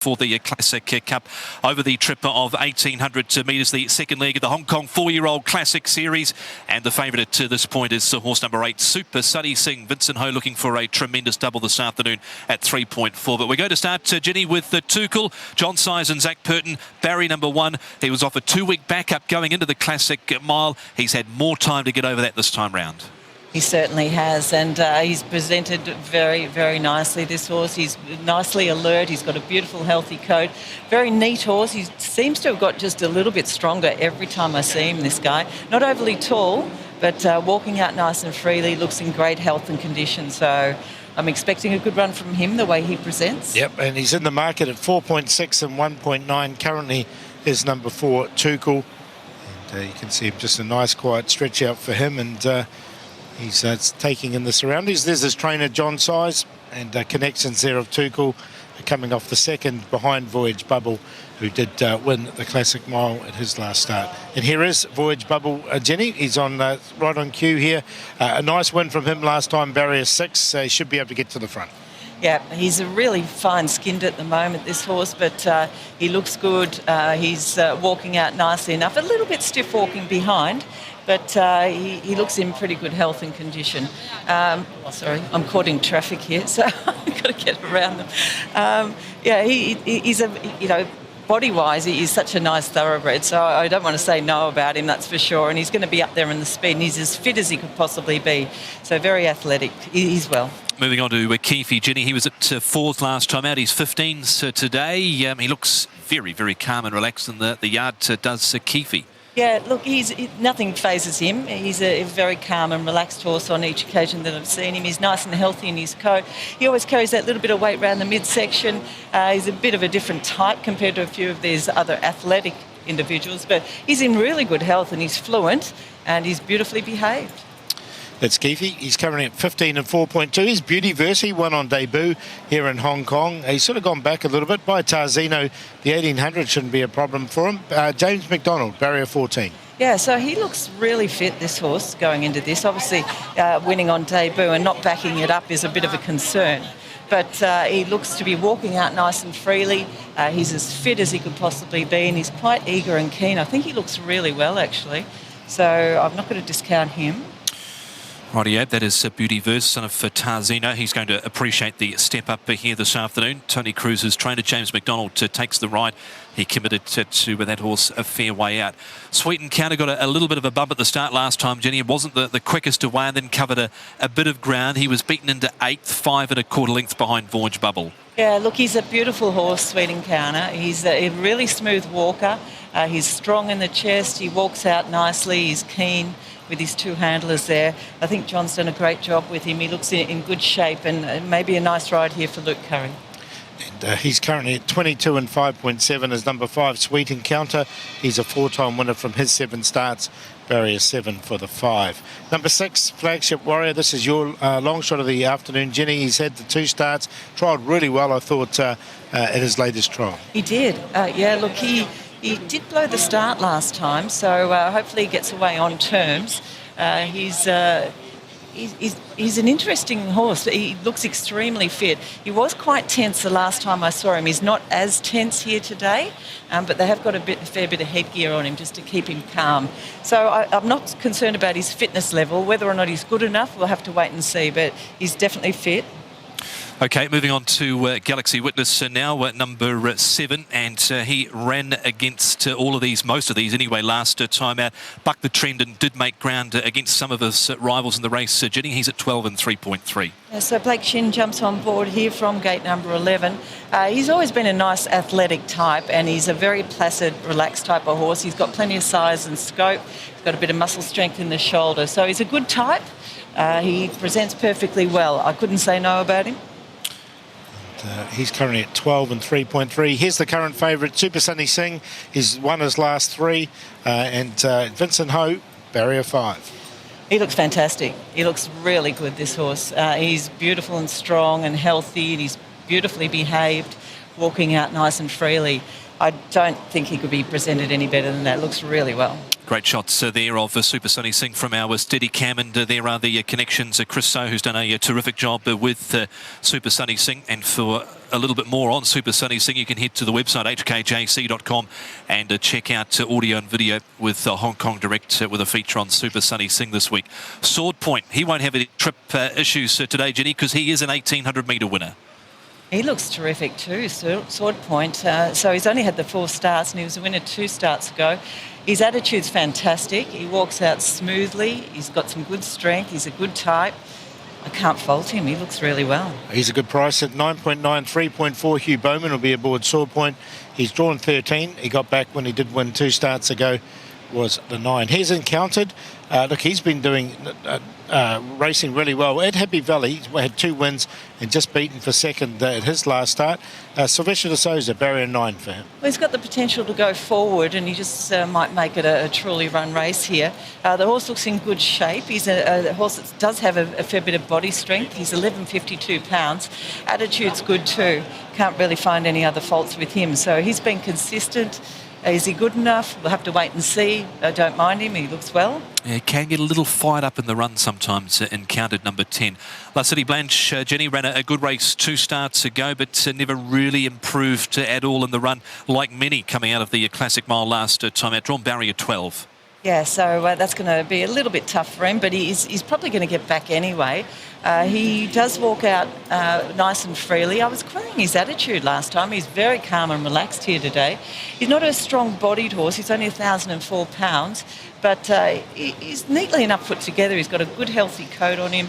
for the Classic Cup over the trip of 1,800 metres, the second leg of the Hong Kong 4-year-old Classic Series. And the favourite to this point is horse number 8, Super Sunny Singh. Vincent Ho looking for a tremendous double this afternoon at 3.4. But we're going to start, Ginny, with the Tuchel, John Size and Zach Purton. Barry number 1. He was off a 2-week backup going into the Classic Mile. He's had more time to get over that this time round. He certainly has, and he's presented very, very nicely, this horse. He's nicely alert. He's got a beautiful, healthy coat. Very neat horse. He seems to have got just a little bit stronger every time I see him, this guy. Not overly tall, but walking out nice and freely, looks in great health and condition. So I'm expecting a good run from him, the way he presents. Yep, and he's in the market at 4.6 and 1.9. Currently is number 4, Tuchel. And you can see him, just a nice, quiet stretch out for him. And he's taking in the surroundings. There's his trainer, John Size, and connections there of Tuchel coming off the second behind Voyage Bubble, who did win the Classic Mile at his last start. And here is Voyage Bubble, Jenny. He's on right on cue here. A nice win from him last time, barrier 6. He should be able to get to the front. Yeah, he's a really fine-skinned at the moment, this horse, but he looks good. He's walking out nicely enough. A little bit stiff walking behind, but he looks in pretty good health and condition. Sorry, I'm caught in traffic here, so I've got to get around them. Yeah, he's body-wise, he's such a nice thoroughbred, so I don't want to say no about him, that's for sure. And he's going to be up there in the speed, and he's as fit as he could possibly be. So very athletic. He's well. Moving on to Keefe, Ginny. He was at 4th last time out. He's 15th today. He looks very, very calm and relaxed in the yard, does Keefe. Yeah, look, nothing phases him. He's a very calm and relaxed horse on each occasion that I've seen him. He's nice and healthy in his coat. He always carries that little bit of weight around the midsection. He's a bit of a different type compared to a few of these other athletic individuals, but he's in really good health and he's fluent and he's beautifully behaved. That's Keefe. He's currently at 15 and 4.2. He's Beauty Verse. He won on debut here in Hong Kong. He's sort of gone back a little bit. By Tarzino, the 1,800 shouldn't be a problem for him. James McDonald, barrier 14. Yeah, so he looks really fit, this horse, going into this. Obviously, winning on debut and not backing it up is a bit of a concern. But he looks to be walking out nice and freely. He's as fit as he could possibly be, and he's quite eager and keen. I think he looks really well, actually. So I'm not going to discount him. Rightio, that is Beauty Verse, son of Tarzino. He's going to appreciate the step up here this afternoon. Tony Cruz's trainer, James McDonald, takes the ride. He committed to with that horse a fair way out. Sweet Encounter got a little bit of a bump at the start last time, Jenny. It wasn't the quickest away and then covered a bit of ground. He was beaten into 8th, 5 1/4 lengths behind Voyage Bubble. Yeah, look, he's a beautiful horse, Sweet Encounter. He's a really smooth walker. He's strong in the chest. He walks out nicely. He's keen with his 2 handlers there. I think John's done a great job with him. He looks in good shape, and maybe a nice ride here for Luke Curry. And he's currently at 22 and 5.7 as number 5, Sweet Encounter. He's a 4-time winner from his 7 starts. Barrier 7 for the 5. Number 6, Flagship Warrior. This is your long shot of the afternoon, Jenny. He's had the 2 starts, trialled really well, I thought, at his latest trial. He did. Yeah, look, he did blow the start last time, so hopefully he gets away on terms. He's an interesting horse. He looks extremely fit. He was quite tense the last time I saw him. He's not as tense here today, but they have got a fair bit of headgear on him just to keep him calm. So I'm not concerned about his fitness level. Whether or not he's good enough, we'll have to wait and see, but he's definitely fit. Okay, moving on to Galaxy Witness now, number 7, and he ran against most of these anyway, last time out. Bucked the trend and did make ground against some of his rivals in the race. Ginny, he's at 12 and 3.3. So Blake Shin jumps on board here from gate number 11. He's always been a nice athletic type, and he's a very placid, relaxed type of horse. He's got plenty of size and scope. He's got a bit of muscle strength in the shoulder. So he's a good type. He presents perfectly well. I couldn't say no about him. He's currently at 12 and 3.3. Here's the current favourite, Super Sunny Singh. He's won his last 3. And Vincent Ho, barrier 5. He looks fantastic. He looks really good, this horse. He's beautiful and strong and healthy, and he's beautifully behaved, walking out nice and freely. I don't think he could be presented any better than that. Looks really well. Great shots there of Super Sunny Singh from our steady cam, and there are the connections. Chris So, who's done a terrific job with Super Sunny Singh. And for a little bit more on Super Sunny Singh, you can head to the website hkjc.com and check out audio and video with Hong Kong Direct with a feature on Super Sunny Singh this week. Sword Point, he won't have any trip issues today, Jenny, because he is an 1800 metre winner. He looks terrific too, Sword Point. So he's only had the 4 starts and he was a winner 2 starts ago. His attitude's fantastic. He walks out smoothly. He's got some good strength. He's a good type. I can't fault him. He looks really well. He's a good price at 9.9, 3.4. Hugh Bowman will be aboard Sword Point. He's drawn 13. He got back when he did win 2 starts ago, was the 9. He's Encountered. Look, he's been doing racing really well. At Happy Valley, he had 2 wins and just beaten for second at his last start. Sylvester de Souza, barrier 9 for him. Well, he's got the potential to go forward and he just might make it a truly run race here. The horse looks in good shape. He's a horse that does have a fair bit of body strength. He's 1152 pounds. Attitude's good too. Can't really find any other faults with him. So he's been consistent. Is he good enough? We'll have to wait and see. I don't mind him. He looks well. Yeah, he can get a little fired up in the run sometimes, Encountered number 10. La City Blanche, Jenny ran a good race 2 starts ago, but never really improved at all in the run, like many coming out of the Classic Mile last time out. Drawn barrier 12. Yeah, so that's going to be a little bit tough for him, but he's probably going to get back anyway. He does walk out nice and freely. I was querying his attitude last time. He's very calm and relaxed here today. He's not a strong-bodied horse. He's only 1,004 pounds, but he's neatly enough put together. He's got a good, healthy coat on him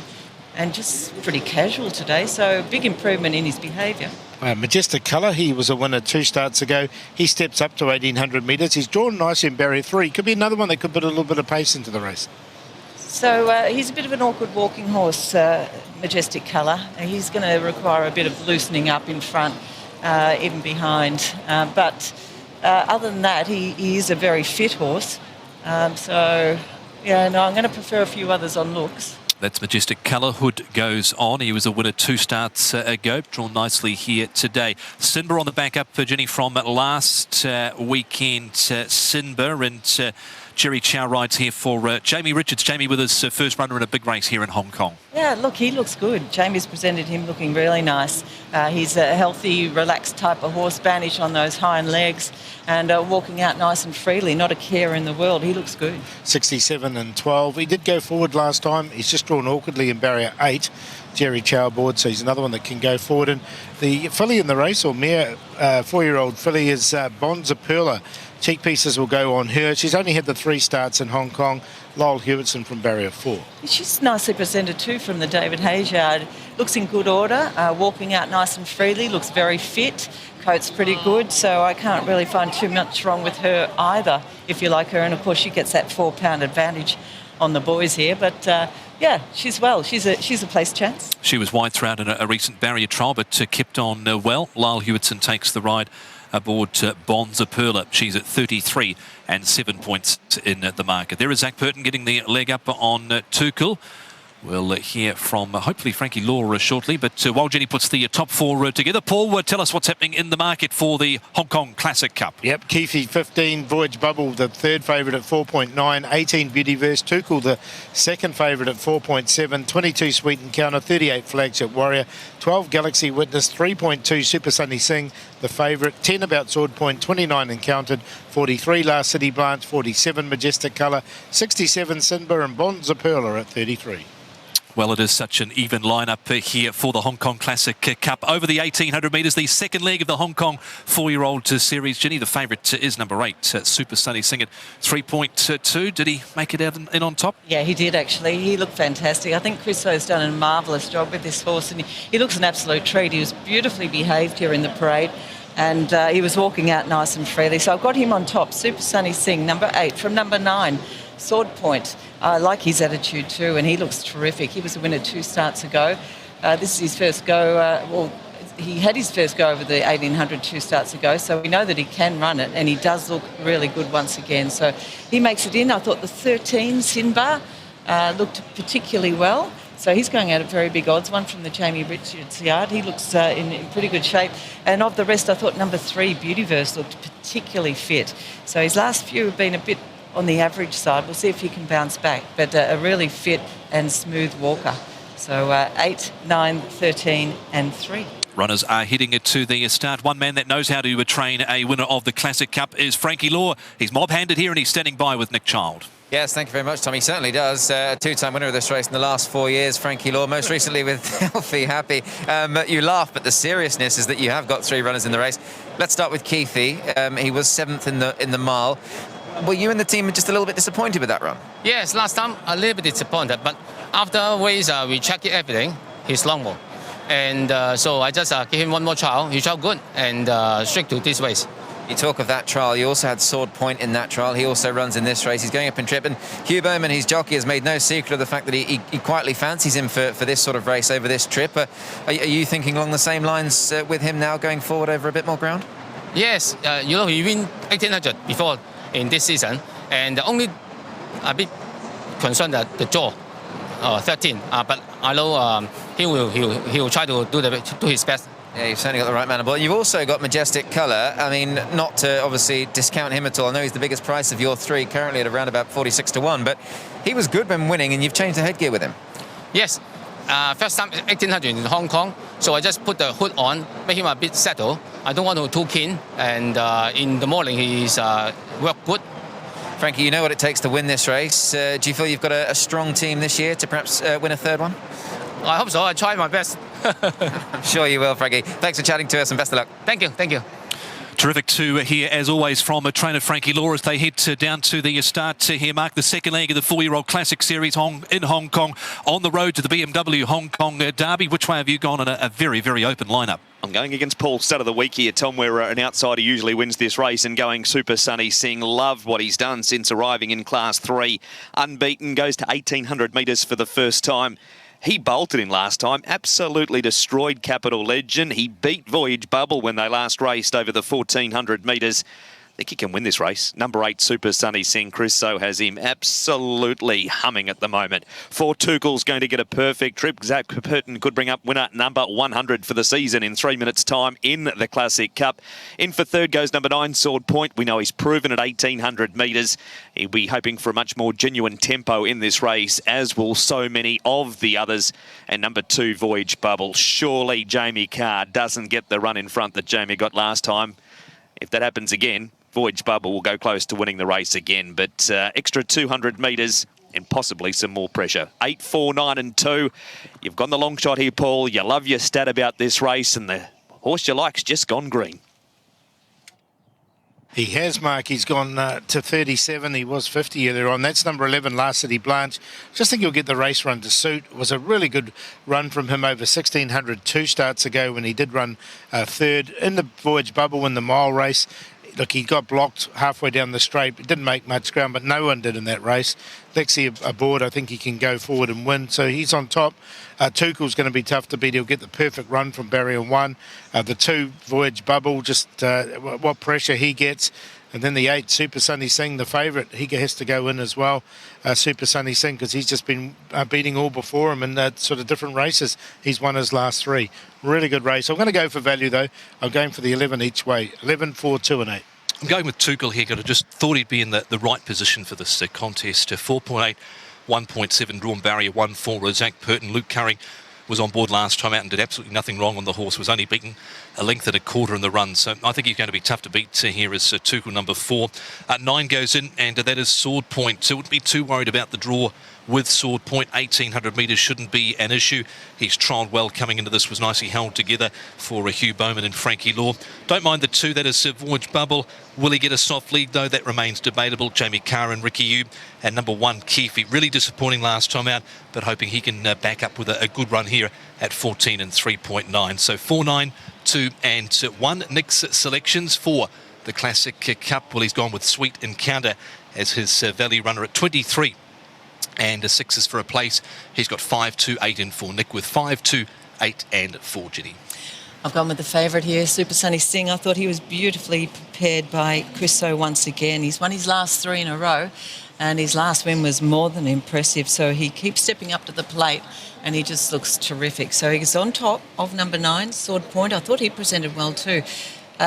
and just pretty casual today, so big improvement in his behaviour. Majestic Colour, he was a winner 2 starts ago. He steps up to 1,800 metres. He's drawn nice in barrier 3. Could be another one that could put a little bit of pace into the race. So he's a bit of an awkward walking horse, Majestic Colour. He's going to require a bit of loosening up in front, even behind. But other than that, he is a very fit horse. So, yeah, no, I'm going to prefer a few others on looks. That's Majestic Colour. Hood goes on. He was a winner 2 starts ago. Drawn nicely here today. Sinba on the back up for Jenny from last weekend. Sinba and Jerry Chow rides here for Jamie Richards. Jamie with his first runner in a big race here in Hong Kong. Yeah, look, he looks good. Jamie's presented him looking really nice. He's a healthy, relaxed type of horse, bandage on those hind legs and walking out nice and freely, not a care in the world. He looks good. 67 and 12. He did go forward last time. He's just drawn awkwardly in barrier 8. Jerry Chow aboard, so he's another one that can go forward. And the filly in the race, or mare, 4-year-old filly, is Bonza Perla. Cheek pieces will go on her. She's only had the 3 starts in Hong Kong. Lyle Hewitson from barrier 4. She's nicely presented too from the David Hayes yard. Looks in good order, walking out nice and freely, looks very fit. Coat's pretty good, so I can't really find too much wrong with her either, if you like her. And of course, she gets that 4-pound advantage on the boys here. But yeah, she's well. She's a place chance. She was wide throughout in a recent barrier trial, but kept on well. Lyle Hewitson takes the ride aboard Bonza Perla. She's at 33 and 7 points in the market. There is Zach Burton getting the leg up on Tukul. We'll hear from hopefully Frankie Law shortly, but while Jenny puts the top 4 together, Paul, tell us what's happening in the market for the Hong Kong Classic Cup. Yep, Keefe 15, Voyage Bubble, the 3rd favourite at 4.9, 18 Beautyverse, Tukul, the 2nd favourite at 4.7, 22 Sweet Encounter, 38 Flagship Warrior, 12 Galaxy Witness, 3.2 Super Sunny Singh, the favourite, 10 About Sword Point, 29 Encountered, 43 La City Blanche, 47 Majestic Colour, 67 Sinba and Bonza Perla at 33. Well, it is such an even lineup here for the Hong Kong Classic Cup. Over the 1,800 metres, the second leg of the Hong Kong 4-year-old series. Jenny, the favourite is number 8, Super Sunny Singh at 3.2. Did he make it out in on top? Yeah, he did actually. He looked fantastic. I think Chris Ho's done a marvellous job with this horse, and he looks an absolute treat. He was beautifully behaved here in the parade, and he was walking out nice and freely. So I've got him on top. Super Sunny Singh, number 8, from number 9. Sword Point. I like his attitude too, and he looks terrific. He was a winner 2 starts ago. This is his first go. He had his first go over the 1,800 2 starts ago, so we know that he can run it, and he does look really good once again. So he makes it in. I thought the 13, Sinba, looked particularly well. So he's going out at very big odds, one from the Jamie Richards yard. He looks in pretty good shape. And of the rest, I thought number 3, Beautyverse, looked particularly fit. So his last few have been a bit on the average side. We'll see if he can bounce back, but a really fit and smooth walker. So 8, 9, 13 and 3. Runners are heading it to the start. One man that knows how to train a winner of the Classic Cup is Frankie Law. He's mob-handed here and he's standing by with Nick Child. Yes, thank you very much, Tom. He certainly does. Two-time winner of this race in the last 4 years, Frankie Law, most recently with Healthy Happy. You laugh, but the seriousness is that you have got 3 runners in the race. Let's start with Keithy. He was 7th in the mile. Were you and the team just a little bit disappointed with that run? Yes, last time a little bit disappointed, but after race we checked everything. He's long ball. And so I just give him one more trial. He tried good and straight to this race. You talk of that trial. You also had Sword Point in that trial. He also runs in this race. He's going up in trip. And Hugh Bowman, his jockey, has made no secret of the fact that he quietly fancies him for this sort of race over this trip. Are you thinking along the same lines with him now going forward over a bit more ground? Yes, he win 1800 before in this season. And only a bit concerned that the jaw, 13. But I know he will try to do his best. Yeah, you've certainly got the right man on board. You've also got Majestic Colour. I mean, not to obviously discount him at all. I know he's the biggest price of your 3, currently at around about 46 to 1, but he was good when winning, and you've changed the headgear with him. Yes, first time 1800 in Hong Kong, so I just put the hood on, make him a bit settled. I don't want to too keen, and in the morning he's worked good. Frankie, you know what it takes to win this race. Do you feel you've got a strong team this year to perhaps win a 3rd one? I hope so. I try my best. I'm sure you will, Frankie. Thanks for chatting to us and best of luck. Thank you. Thank you. Terrific to hear, as always, from a trainer Frankie Law as they head down to the start here, Mark. The second leg of the 4-year-old Classic Series in Hong Kong, on the road to the BMW Hong Kong Derby. Which way have you gone on a very, very open lineup? I'm going against Paul Stud of the week here, Tom, where an outsider usually wins this race, and going Super Sunny Singh. Loved what he's done since arriving in Class 3. Unbeaten, goes to 1,800 metres for the first time. He bolted in last time, absolutely destroyed Capital Legend. He beat Voyage Bubble when they last raced over the 1,400 metres. I think he can win this race. Number 8, Super Sunny Singh. Chris So has him absolutely humming at the moment. 4, Tuchel's going to get a perfect trip. Zach Purton could bring up winner number 100 for the season in 3 minutes' time in the Classic Cup. In for 3rd goes number 9, Sword Point. We know he's proven at 1,800 metres. He'll be hoping for a much more genuine tempo in this race, as will so many of the others. And number 2, Voyage Bubble. Surely Jamie Carr doesn't get the run in front that Jamie got last time. If that happens again, Voyage Bubble will go close to winning the race again, but extra 200 metres and possibly some more pressure. 8, 4, 9 and 2. You've gone the long shot here, Paul. You love your stat about this race, and the horse you like's just gone green. He has, Mark. He's gone to 37. He was 50 earlier on. That's number 11, Last City Blanche. Just think he'll get the race run to suit. It was a really good run from him over 1,600 2 starts ago when he did run 3rd in the Voyage Bubble in the mile race. Look, he got blocked halfway down the straight. It didn't make much ground, but no one did in that race. Lexi aboard, I think he can go forward and win. So he's on top. Tuchel's going to be tough to beat. He'll get the perfect run from Barrier 1. The 2, Voyage Bubble, just what pressure he gets. And then the 8, Super Sunny Singh, the favourite, he has to go in as well, Super Sunny Singh, because he's just been beating all before him in sort of different races. He's won his last 3. Really good race. I'm going to go for value, though. I'm going for the 11 each way. 11, 4, 2 and 8. I'm going with Tuchel here. I just thought he'd be in the right position for this contest. 4.8, 1.7 drawn barrier 1 for Zach Purton. Luke Curry was on board last time out and did absolutely nothing wrong on the horse, was only beaten a length and a quarter in the run. So I think he's going to be tough to beat here as Tuchel number 4. 9 goes in, and that is Sword Point. So wouldn't be too worried about the draw with Sword Point. 1,800 metres shouldn't be an issue. He's trialled well coming into this, was nicely held together for Hugh Bowman and Frankie Law. Don't mind the 2, that is Voyage Bubble. Will he get a soft lead, though? That remains debatable. Jamie Carr and Ricky Yu. And number 1, Keefe. Really disappointing last time out, but hoping he can back up with a good run here at 14 and 3.9. So 4, 9, 2 and 1. Nick's selections for the Classic Cup. Well, he's gone with Sweet Encounter as his value runner at 23. And 6 for a place. He's got 5, 2, 8 and 4. Nick with 5, 2, 8 and 4, Ginny. I've gone with the favourite here, Super Sunny Singh. I thought he was beautifully prepared by Chris So once again. He's won his last 3 in a row, and his last win was more than impressive. So he keeps stepping up to the plate, and he just looks terrific. So he's on top of number 9, Sword Point. I thought he presented well too.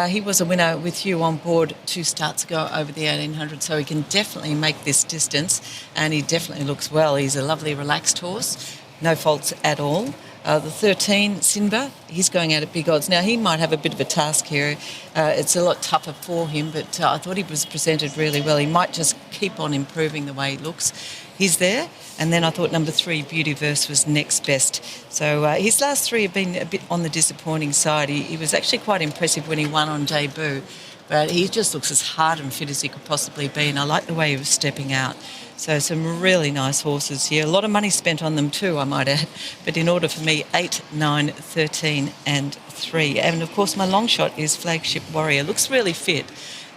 He was a winner with you on board 2 starts ago over the 1800, so he can definitely make this distance, and he definitely looks well. He's a lovely, relaxed horse, no faults at all. The 13, Sinba, he's going out at big odds. Now, he might have a bit of a task here. It's a lot tougher for him, but I thought he was presented really well. He might just keep on improving the way he looks. He's there. And then I thought number 3, Beauty Verse, was next best. So his last 3 have been a bit on the disappointing side. He was actually quite impressive when he won on debut, but he just looks as hard and fit as he could possibly be, and I like the way he was stepping out. So some really nice horses here. A lot of money spent on them too, I might add. But in order for me, 8, 9, 13 and 3. And of course my long shot is Flagship Warrior. Looks really fit,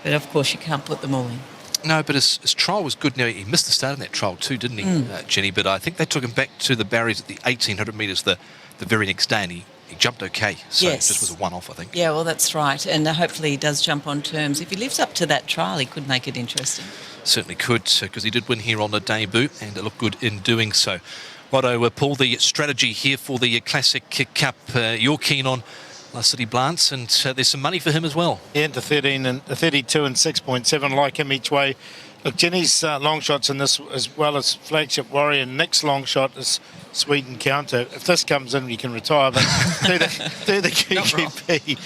but of course you can't put them all in. No, but his trial was good. Now, he missed the start in that trial too, didn't he, Jenny? But I think they took him back to the barriers at the 1800 metres the very next day, and he jumped okay. So Yes. this was a one-off, I think. Yeah, well, that's right. And hopefully he does jump on terms. If he lives up to that trial, he could make it interesting. Certainly could, because he did win here on the debut, and it looked good in doing so. Righto, Paul, the strategy here for the Classic Cup. You're keen on La City Blance, and there's some money for him as well. Yeah, into 13 and 32 and 6.7, like him each way. Look, Jenny's long shots in this, as well as Flagship Warrior. Nick's long shot is Sweet Encounter. If this comes in, you can retire, but do the QQP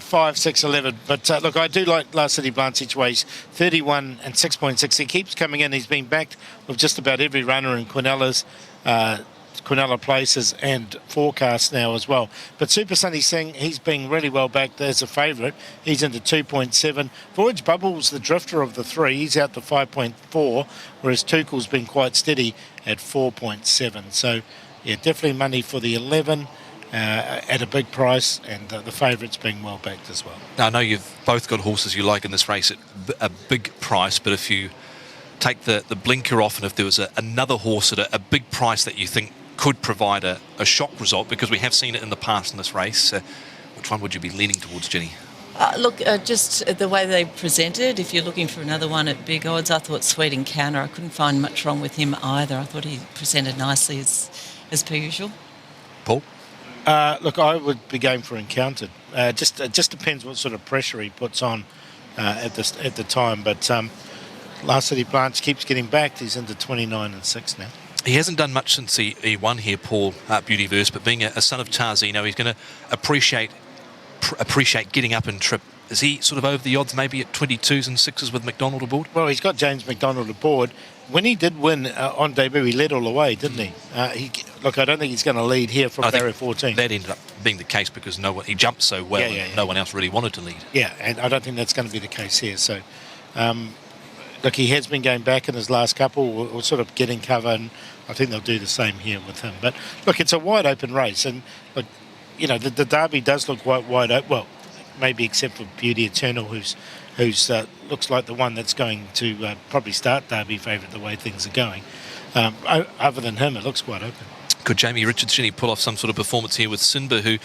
5, 6, 11. But look, I do like La City Blance each way. He's 31 and 6.6. He keeps coming in. He's been backed with just about every runner in Quinella places and forecasts now as well. But Super Sunny Singh, he's been really well backed as a favourite. He's into 2.7. Voyage Bubbles, the drifter of the 3, he's out to 5.4, whereas Tuchel's been quite steady at 4.7. So, yeah, definitely money for the 11 at a big price, and the favourites being well backed as well. Now, I know you've both got horses you like in this race at a big price, but if you take the blinker off, and if there was another horse at a big price that you think could provide a shock result, because we have seen it in the past in this race, which one would you be leaning towards, Jenny? Look, just the way they presented, if you're looking for another one at big odds, I thought Sweet Encounter, I couldn't find much wrong with him either. I thought he presented nicely as per usual. Paul? Look, I would be going for Encountered. It just depends what sort of pressure he puts on at the time. But La City Blance keeps getting backed. He's into 29 and 6 now. He hasn't done much since he won here, Paul, Beautyverse, but being a son of Tarzino, he's going to appreciate getting up and trip. Is he sort of over the odds maybe at 22s and 6s with McDonald aboard? Well, he's got James McDonald aboard. When he did win on debut, he led all the way, didn't he? Look, I don't think he's going to lead here from barrier 14. That ended up being the case because he jumped so well, and no one else really wanted to lead. Yeah, and I don't think that's going to be the case here. So, look, he has been going back in his last couple, or sort of getting cover, and I think they'll do the same here with him. But look, it's a wide open race, and look, you know, the Derby does look wide open. Well, maybe except for Beauty Eternal, who's looks like the one that's going to probably start Derby favourite the way things are going. Other than him, it looks quite open. Could Jamie Richardson pull off some sort of performance here with Sinba, who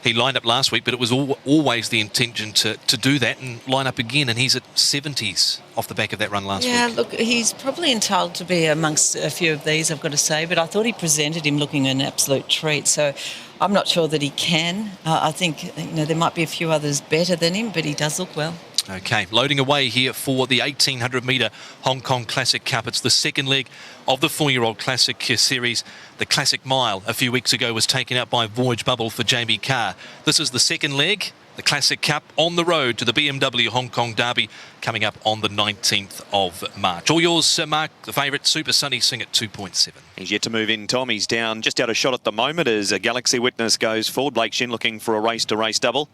he lined up last week, but it was always the intention to do that and line up again, and he's at 70s off the back of that run last week. Yeah, look, he's probably entitled to be amongst a few of these, I've got to say, but I thought he presented him looking an absolute treat, so I'm not sure that he can. I think there might be a few others better than him, but he does look well. Okay, loading away here for the 1800-metre Hong Kong Classic Cup. It's the second leg of the 4-year-old Classic Series. The Classic Mile a few weeks ago was taken out by Voyage Bubble for Jamie Carr. This is the second leg, the Classic Cup, on the road to the BMW Hong Kong Derby, coming up on the 19th of March. All yours, Mark, the favourite, Super Sunny Singh at 2.7. He's yet to move in, Tom. He's down just out of shot at the moment as a Galaxy Witness goes forward. Blake Shin looking for a race-to-race double.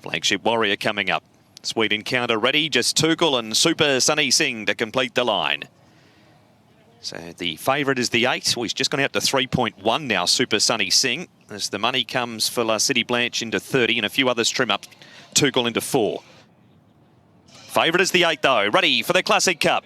Flagship Warrior coming up. Sweet Encounter ready, just Tuchel and Super Sunny Singh to complete the line. So the favourite is the 8. Well, he's just gone out to 3.1 now, Super Sunny Singh, as the money comes for La City Blanche into 30 and a few others trim up Tuchel into 4. Favourite is the 8 though, ready for the Classic Cup.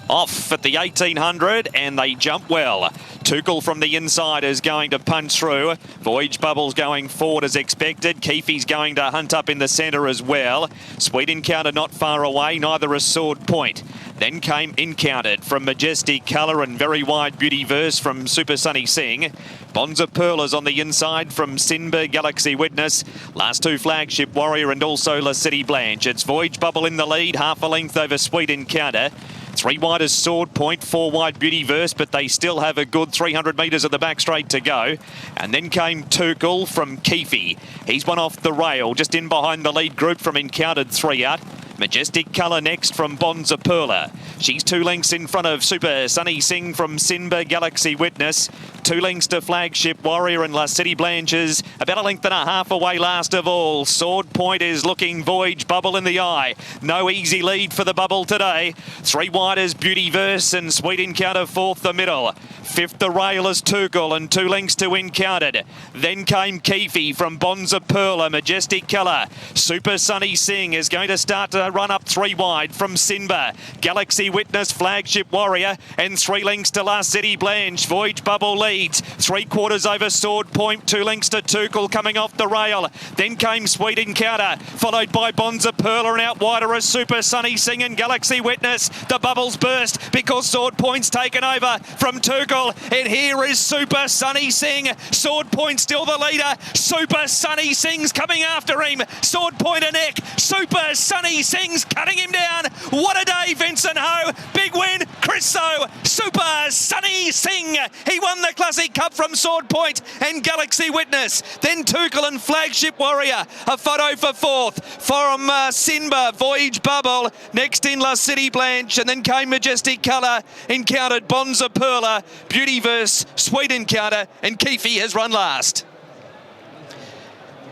Off at the 1800 and they jump well. Tuchel from the inside is going to punch through. Voyage Bubble's going forward as expected. Keefe's going to hunt up in the centre as well. Sweet Encounter not far away, neither is Sword Point. Then came Encountered from Majestic Colour and Very Wide Beauty Verse from Super Sunny Sing. Bonza Pearl is on the inside from Sinba, Galaxy Witness. Last two Flagship Warrior and also La City Blanche. It's Voyage Bubble in the lead, half a length over Sweet Encounter. 3 wide is Sword Point, 4 wide Beauty Verse, but they still have a good 300 metres of the back straight to go. And then came Tuchel from Keefe. He's one off the rail, just in behind the lead group from Encountered, 3 out. Majestic Colour next from Bonza Perla. She's 2 lengths in front of Super Sunny Sing from Sinba, Galaxy Witness. 2 lengths to Flagship Warrior and La City Blanches. About a length and a half away last of all. Sword Point is looking Voyage Bubble in the eye. No easy lead for the Bubble today. 3 wide is Beauty Verse and Sweet Encounter fourth the middle. Fifth the rail is Tuchel and 2 lengths to Encountered. Then came Keefe from Bonza Perla, Majestic Colour. Super Sunny Sing is going to start to run up 3 wide from Sinba. Galaxy Witness, Flagship Warrior and 3 lengths to La City Blanche. Voyage Bubble leads. 3/4 over Sword Point, 2 lengths to Tuchel coming off the rail. Then came Sweet Encounter, followed by Bonza Perla and out wider as Super Sunny Sing and Galaxy Witness. The bubbles burst because Sword Point's taken over from Tuchel. And here is Super Sunny Sing. Sword Point still the leader. Super Sunny Sing's coming after him. Sword Point a neck. Super Sunny Sing's cutting him down. What a day, Vincent Ho. Big win, Chris So. Super Sunny Sing. He won the Classic Cup from Sword Point and Galaxy Witness. Then Tuchel and Flagship Warrior. A photo for fourth from Sinba, Voyage Bubble. Next in La City Blanche. And then came Majestic Colour. Encountered Bonza Perla. Beauty Verse, Sweet Encounter, and Keefe has run last.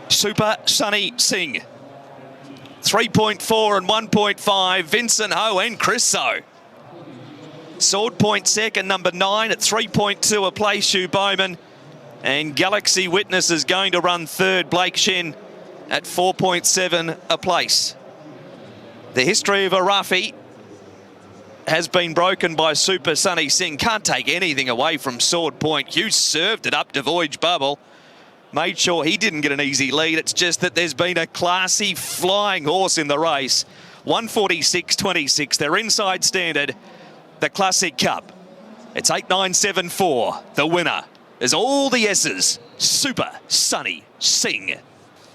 Super Sunny Sing. 3.4 and 1.5, Vincent Ho and Chris So. Sword Point second, number 9 at 3.2 a place, Hugh Bowman. And Galaxy Witness is going to run third, Blake Shin at 4.7 a place. The history of a roughie has been broken by Super Sunny Sing. Can't take anything away from Sword Point. Hugh served it up to Voyage Bubble. Made sure he didn't get an easy lead. It's just that there's been a classy flying horse in the race. 146.26. They're inside standard. The Classic Cup. It's 8.974. The winner is all the S's. Super Sunny Sing.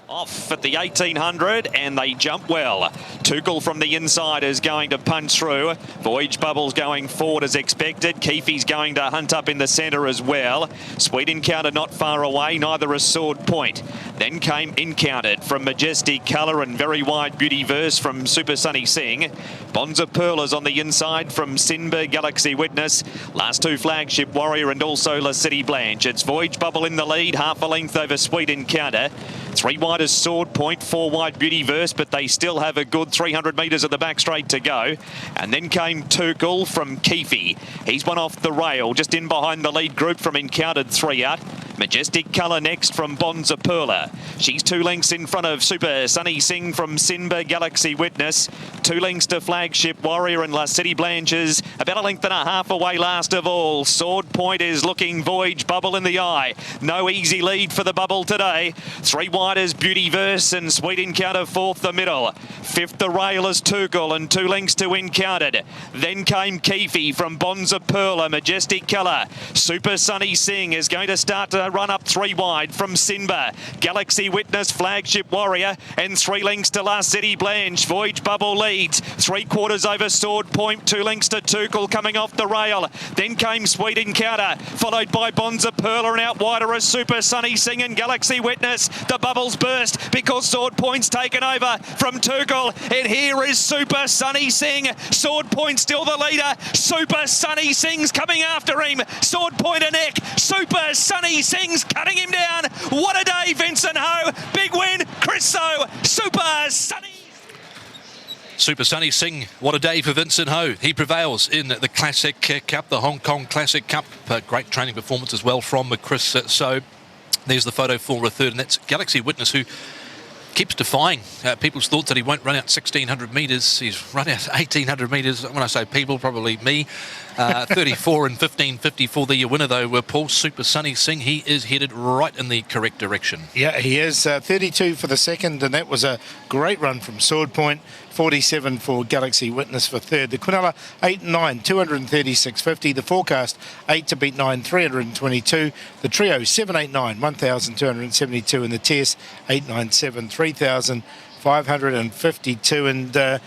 Off at the 1800 and they jump well. Tuchel from the inside is going to punch through. Voyage Bubble's going forward as expected. Keefe's going to hunt up in the centre as well. Sweet Encounter not far away, neither is Sword Point. Then came Encountered from Majestic Colour and Very Wide Beauty Verse from Super Sunny Sing. Bonza Pearl is on the inside from Sinba, Galaxy Witness. Last two Flagship Warrior and also La City Blanche. It's Voyage Bubble in the lead, half a length over Sweet Encounter. 3 wide is Sword Point, 4 wide Beauty Verse, but they still have a good 300 metres of the back straight to go. And then came Tuchel from Keefe. He's one off the rail, just in behind the lead group from Encountered, 3 out. Majestic Colour next from Bonza Perla. She's 2 lengths in front of Super Sunny Sing from Sinba, Galaxy Witness. 2 lengths to Flagship Warrior and La City Blanches. About a length and a half away last of all. Sword Point is looking Voyage Bubble in the eye. No easy lead for the Bubble today. 3 wide is Beauty Verse and Sweet Encounter fourth the middle. Fifth the rail is Tuchel and 2 lengths to Encountered. Then came Keefe from Bonza Perla, Majestic Colour. Super Sunny Sing is going to start to run up 3 wide from Sinba. Galaxy Witness, Flagship Warrior and 3 lengths to La City Blanche. Voyage Bubble leads. 3/4 over Sword Point, 2 lengths to Tuchel coming off the rail. Then came Sweet Encounter, followed by Bonza Perla and out wider as Super Sunny Sing and Galaxy Witness. The bubbles burst because Sword Point's taken over from Tuchel. And here is Super Sunny Sing. Sword Point still the leader. Super Sunny Sing's coming after him. Sword Point a neck. Super Sunny Sing's cutting him down. What a day, Vincent Ho. Big win, Chris So. Super Sunny. Super Sunny Sing, what a day for Vincent Ho. He prevails in the Classic Cup, the Hong Kong Classic Cup. Great training performance as well from Chris So. There's the photo for a third, and that's Galaxy Witness, who keeps defying people's thoughts that he won't run out 1,600 metres. He's run out 1,800 metres. When I say people, probably me. 34 and 15.50 for the winner, though. Paul Super Sunny Singh, he is headed right in the correct direction. Yeah, he is. 32 for the second, and that was a great run from Sword Point. 47 for Galaxy Witness for third. The Quinella 8 and 9, 236.50. The Forecast 8 to beat 9, 322. The Trio 7, 8, 9, 1,272. And the TS 8, 9, 7, 3,552. And I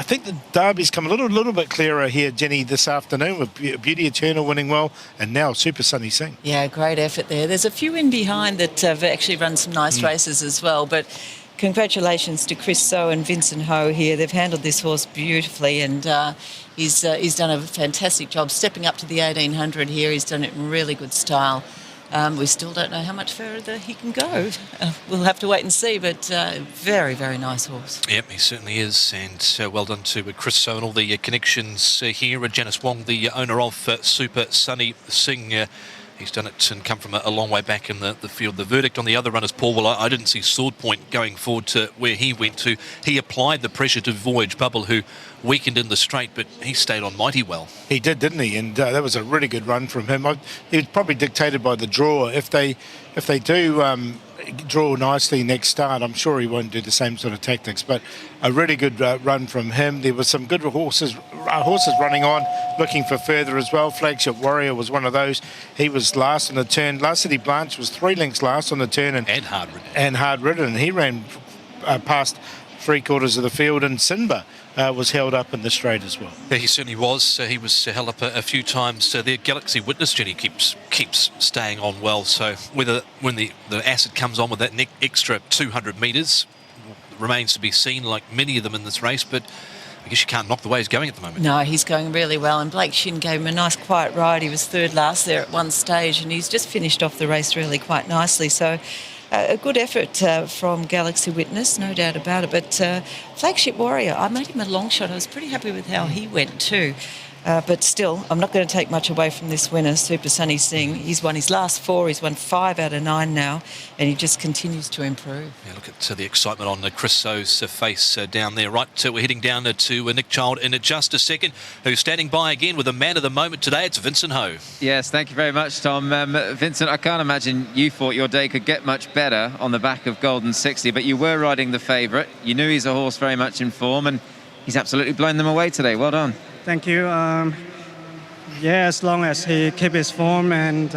think the Derby's come a little bit clearer here, Jenny, this afternoon, with Beauty Eternal winning well, and now Super Sunny Singh. Yeah, great effort there. There's a few in behind that have actually run some nice races as well, but congratulations to Chris So and Vincent Ho here. They've handled this horse beautifully, and he's done a fantastic job stepping up to the 1,800 here. He's done it in really good style. We still don't know how much further he can go. We'll have to wait and see, but very, very nice horse. Yep, he certainly is, and well done to Chris So and all the connections here. Janice Wong, the owner of Super Sunny Singh, he's done it and come from a long way back in the field. The verdict on the other runners, Paul, well, I didn't see Sword Point going forward to where he went to. He applied the pressure to Voyage Bubble, who weakened in the straight, but he stayed on mighty well. He did, didn't he? And that was a really good run from him. He was probably dictated by the draw. If they do draw nicely next start, I'm sure he won't do the same sort of tactics. But a really good run from him. There was some good horses running on, looking for further as well. Flagship Warrior was one of those. He was last on the turn. La City Blanche was 3 lengths last on the turn and hard ridden. He ran past 3/4 of the field, and Sinba was held up in the straight as well. Yeah, he certainly was. He was held up a few times. Their Galaxy Witness, Jenny, keeps staying on well. So whether when the acid comes on with that extra 200 metres remains to be seen, like many of them in this race. But I guess you can't knock the way he's going at the moment. No, he's going really well, and Blake Shin gave him a nice quiet ride. He was third last there at one stage, and he's just finished off the race really quite nicely. So a good effort from Galaxy Witness, no doubt about it. But Flagship Warrior, I made him a long shot. I was pretty happy with how he went too. But still, I'm not going to take much away from this winner, Super Sunny Singh. He's won his last 4. He's won 5 out of 9 now, and he just continues to improve. Yeah, look at the excitement on Chris So's face down there. Right, we're heading down to Nick Child in just a second, who's standing by again with a man of the moment today. It's Vincent Ho. Yes, thank you very much, Tom. Vincent, I can't imagine you thought your day could get much better on the back of Golden 60, but you were riding the favourite. You knew he's a horse very much in form, and he's absolutely blown them away today. Well done. Thank you. Yeah, as long as he keep his form and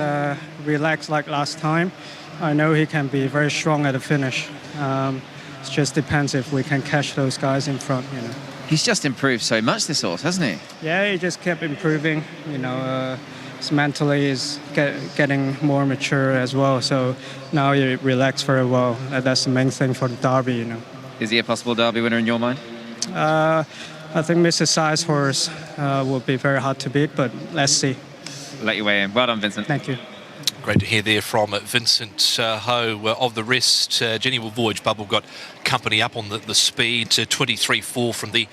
relax like last time, I know he can be very strong at the finish. It just depends if we can catch those guys in front, you know. He's just improved so much, this horse, hasn't he? Yeah, he just kept improving. You know, mentally is getting more mature as well. So now he relaxed very well. That's the main thing for the Derby, you know. Is he a possible Derby winner in your mind? I think Mr. Size horse will be very hard to beat, but let's see. Let you weigh in. Well done, Vincent. Thank you. Great to hear there from Vincent Ho. Of the rest, Jenny Voyage Bubble got company up on the speed, 23.4 from the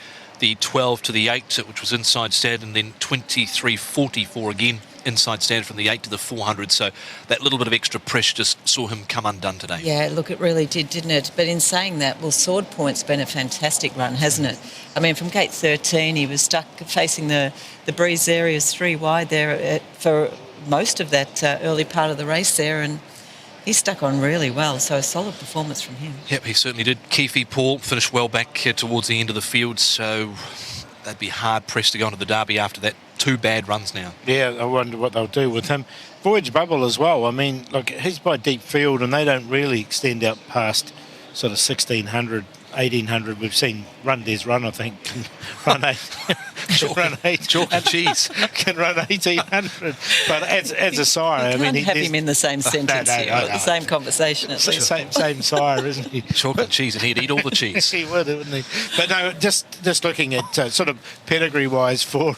12 to the 8, which was inside stand, and then 23.44 again inside stand from the 8 to the 400. So that little bit of extra pressure just saw him come undone today. Yeah, look, it really did, didn't it? But in saying that, well, Sword Point's been a fantastic run, hasn't it? I mean, from gate 13, he was stuck facing the breeze there. He was 3 wide there for most of that early part of the race there, and he stuck on really well. So a solid performance from him. Yep, he certainly did. Keefe Paul finished well back towards the end of the field, so they'd be hard-pressed to go into the Derby after that. 2 bad runs now. Yeah, I wonder what they'll do with him. Voyage Bubble as well. I mean, look, he's by deep field, and they don't really extend out past sort of 1,600, 1,800. We've seen Runde's run, I think, can run 8. Chalk and cheese. Can run 1,800. But as a sire, You can't have him in the same sentence here, or the same conversation at least. Same sire, isn't he? Chalk and cheese, and he'd eat all the cheese. He would, wouldn't he? But no, just looking at sort of pedigree-wise for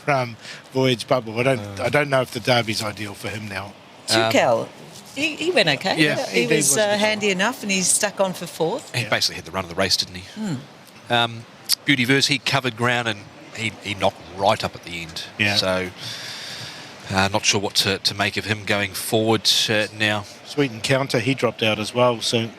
Voyage Bubble, I don't know if the Derby's ideal for him now. Tukel, he went okay. Yeah, he was handy enough, and he's stuck on for 4th. He basically had the run of the race, didn't he? Beauty Verse, he covered ground and he knocked right up at the end. Yeah. So not sure what to make of him going forward now. Sweet Encounter, he dropped out as well. So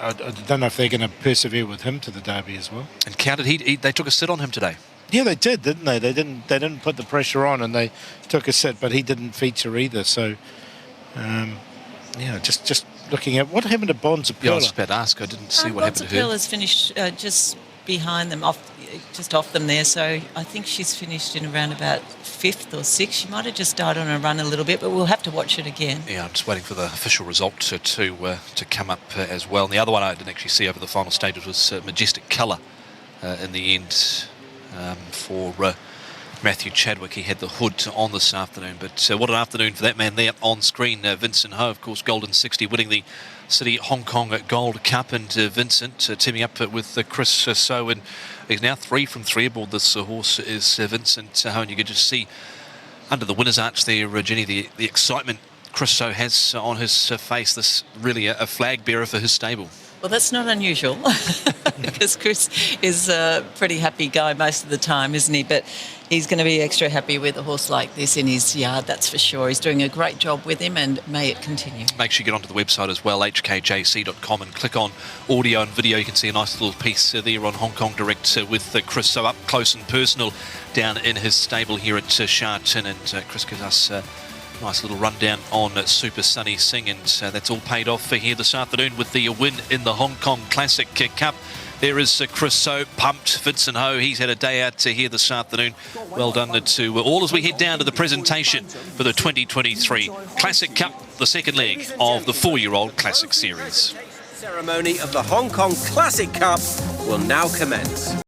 I don't know if they're going to persevere with him to the Derby as well. And counted, they took a sit on him today. Yeah, they did, didn't they? They didn't put the pressure on, and they took a sit, but he didn't feature either. So, yeah, just looking at what happened to Bonza Yeah, I was Perla. about to ask. I didn't see what happened to her. has finished just behind them, just off them there. So I think she's finished in around about 5th or 6th. She might have just died on a run a little bit, but we'll have to watch it again. Yeah, I'm just waiting for the official result to come up as well. And the other one I didn't actually see over the final stages was Majestic Colour in the end for Matthew Chadwick. He had the hood on this afternoon, but what an afternoon for that man there on screen. Vincent Ho, of course, Golden 60, winning the City Hong Kong Gold Cup, and Vincent teaming up with Chris So, and he's now 3 from 3 aboard this horse is Vincent Ho, and you can just see under the winner's arch there, Jenny, the excitement Chris So has on his face. This really a flag bearer for his stable. Well, that's not unusual because Chris is a pretty happy guy most of the time, isn't he? But he's going to be extra happy with a horse like this in his yard, that's for sure. He's doing a great job with him, and may it continue. Make sure you get onto the website as well, hkjc.com, and click on audio and video. You can see a nice little piece there on Hong Kong Direct with Chris So up close and personal down in his stable here at Sha Tin, and Chris gives us nice little rundown on Super Sunny Sing, and that's all paid off for here this afternoon with the win in the Hong Kong Classic Cup. There is Chris So, pumped. Vincent Ho, he's had a day out here this afternoon. Well done to all as we head down to the presentation for the 2023 Classic Cup, the second leg of the 4-year-old Classic Series. Ceremony of the Hong Kong Classic Cup will now commence.